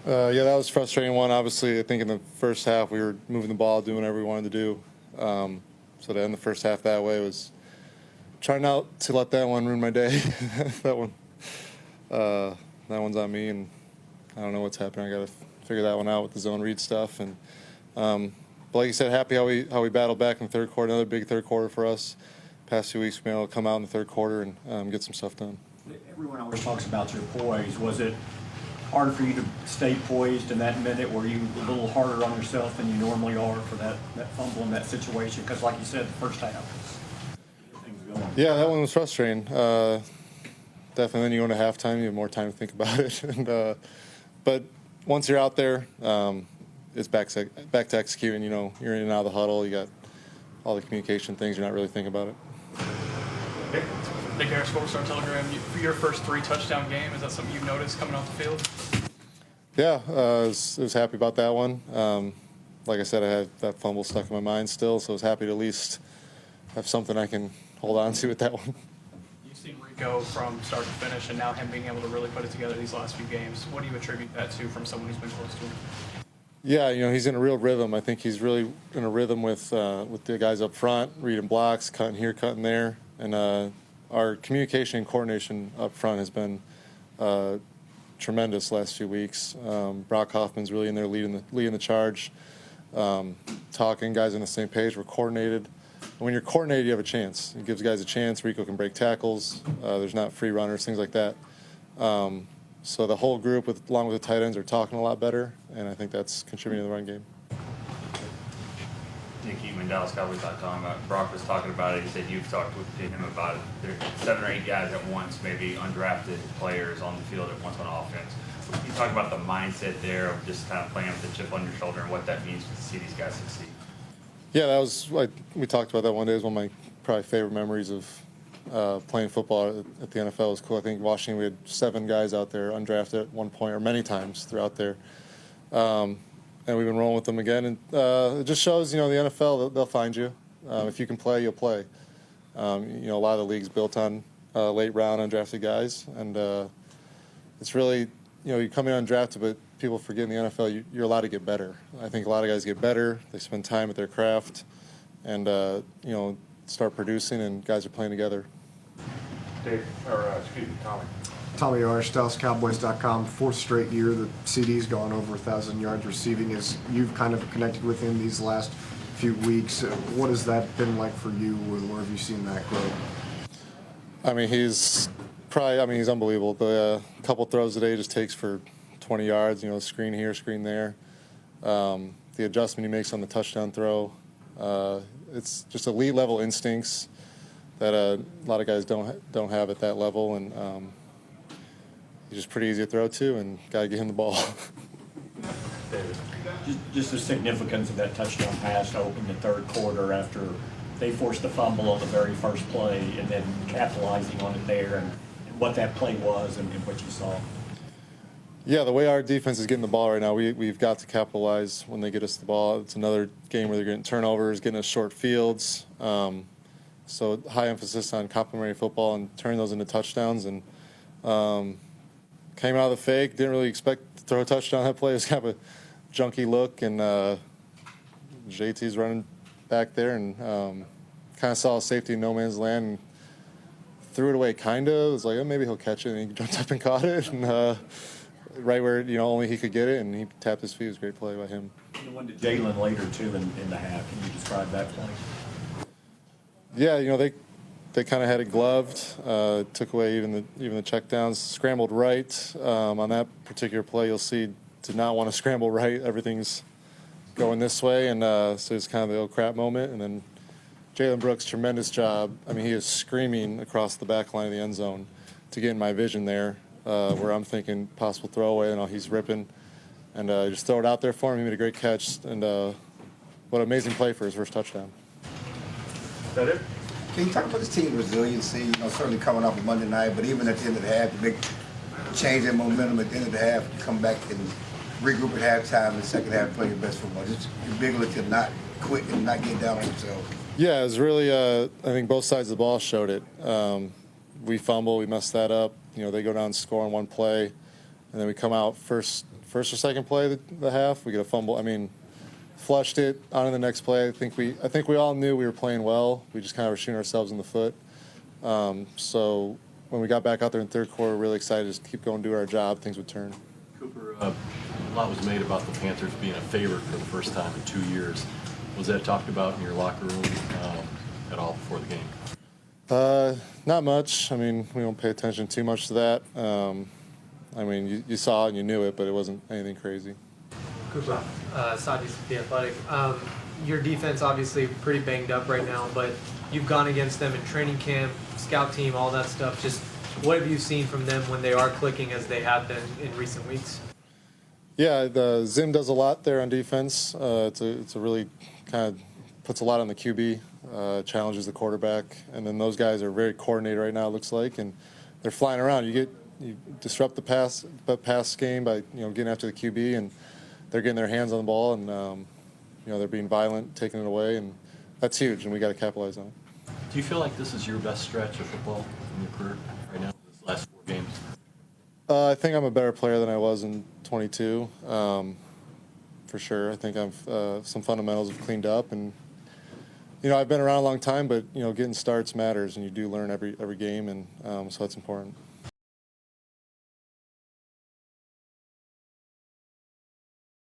Yeah, that was a frustrating one. Obviously, I think in the first half we were moving the ball, doing whatever we wanted to do. So to end the first half that way was trying not to let that one ruin my day. That one's on me, and I don't know what's happening. I got to figure that one out with the zone read stuff. And but like you said, happy how we battled back in the third quarter. Another big third quarter for us. Past 2 weeks, we've been able to come out in the third quarter and get some stuff done. Everyone always talks about your poise. Was it harder for you to stay poised in that minute? Were you a little harder on yourself than you normally are for that fumble in that situation? Because like you said, the first half, things going. Yeah, that one was frustrating. Definitely, then you go into halftime, you have more time to think about it. But once you're out there, it's back to executing. You know, you're in and out of the huddle. You got all the communication things. You're not really thinking about it. Nick Harris, Sports Star Telegram. For your first 3 touchdown game, is that something you've noticed coming off the field? Yeah, I was happy about that one. Like I said, I had that fumble stuck in my mind still, so I was happy to at least have something I can hold on to with that one. You've seen Rico from start to finish, and now him being able to really put it together these last few games. What do you attribute that to from someone who's been close to him? Yeah, you know, he's in a real rhythm. I think he's really in a rhythm with the guys up front, reading blocks, cutting here, cutting there, and our communication and coordination up front has been tremendous last few weeks. Brock Hoffman's really in there leading the charge, talking, guys on the same page. We're coordinated. And when you're coordinated, you have a chance. It gives guys a chance. Rico can break tackles. There's not free runners, things like that. So the whole group, along with the tight ends, are talking a lot better, and I think that's contributing to the run game. Nick Eatman, DallasCowboys.com. Brock was talking about it. He said you've talked to him about it. There's 7 or 8 guys at once, maybe undrafted players on the field at once on offense. You talk about the mindset there of just kind of playing with the chip on your shoulder and what that means to see these guys succeed. Yeah, that was like we talked about that one day. It was one of my probably favorite memories of playing football at the NFL. It was cool. I think Washington, we had 7 guys out there undrafted at one point or many times throughout there. And we've been rolling with them again. And it just shows, you know, the NFL, they'll find you. If you can play, you'll play. You know, a lot of the league's built on late round undrafted guys. And it's really, you know, you come in undrafted, but people forget in the NFL you're allowed to get better. I think a lot of guys get better. They spend time with their craft and, you know, start producing, and guys are playing together. Tommy. Tommy Arsh, DallasCowboys.com. 4th straight year the CD's gone over 1,000 yards receiving. As you've kind of connected with him these last few weeks, what has that been like for you? Where have you seen that grow? I mean, he's unbelievable. The couple throws a day just takes for 20 yards, you know, screen here, screen there. The adjustment he makes on the touchdown throw, it's just elite level instincts that a lot of guys don't have at that level, and he's just pretty easy to throw to, and got to get him the ball. Just the significance of that touchdown pass to open the third quarter after they forced the fumble on the very first play, and then capitalizing on it there, and what that play was and what you saw. Yeah, the way our defense is getting the ball right now, we've got to capitalize when they get us the ball. It's another game where they're getting turnovers, getting us short fields. So high emphasis on complementary football and turning those into touchdowns. And came out of the fake, didn't really expect to throw a touchdown that play. It was kind of a junky look, and JT's running back there, and kind of saw a safety in no man's land and threw it away kind of. It was like, oh, maybe he'll catch it, and he jumped up and caught it. And right where, you know, only he could get it, and he tapped his feet. It was a great play by him. The one to Jalen later, too, in the half. Can you describe that play? Yeah, you know, they kind of had it gloved, took away even the checkdowns, scrambled right. On that particular play, you'll see did not want to scramble right. Everything's going this way, and so it's kind of the oh crap moment. And then Jalen Brooks, tremendous job. I mean, he is screaming across the back line of the end zone to get in my vision there, where I'm thinking possible throwaway, and he's ripping. And just throw it out there for him. He made a great catch, and what an amazing play for his first touchdown. Is that it? Can you talk about this team's resiliency? You know, certainly coming off of Monday night, but even at the end of the half, the big change in momentum at the end of the half, come back and regroup at halftime, and the second half play your best football. Just your ability to not quit and not get down on yourself. Yeah, it was really. I think both sides of the ball showed it. We fumble, we mess that up. You know, they go down and score on one play, and then we come out first first or second play of the half. We get a fumble. I mean, flushed it on to the next play. I think we all knew we were playing well. We just kind of were shooting ourselves in the foot. So when we got back out there in third quarter, really excited to just keep going, do our job. Things would turn. Cooper, a lot was made about the Panthers being a favorite for the first time in 2 years. Was that talked about in your locker room at all before the game? Not much. I mean, we don't pay attention too much to that. I mean, you saw it and you knew it, but it wasn't anything crazy. Cooper, Sadis, The Athletic. Your defense obviously pretty banged up right now, but you've gone against them in training camp, scout team, all that stuff. Just what have you seen from them when they are clicking as they have been in recent weeks? Yeah, the Zim does a lot there on defense. It's a really kind of puts a lot on the QB, challenges the quarterback, and then those guys are very coordinated right now. It looks like, and they're flying around. You disrupt the pass game by getting after the QB, and they're getting their hands on the ball, and they're being violent, taking it away, and that's huge, and we got to capitalize on it. Do you feel like this is your best stretch of football in your career right now, these last 4 games? I think I'm a better player than I was in 22, for sure. I think I've some fundamentals have cleaned up, and I've been around a long time, but getting starts matters, and you do learn every game, and so that's important.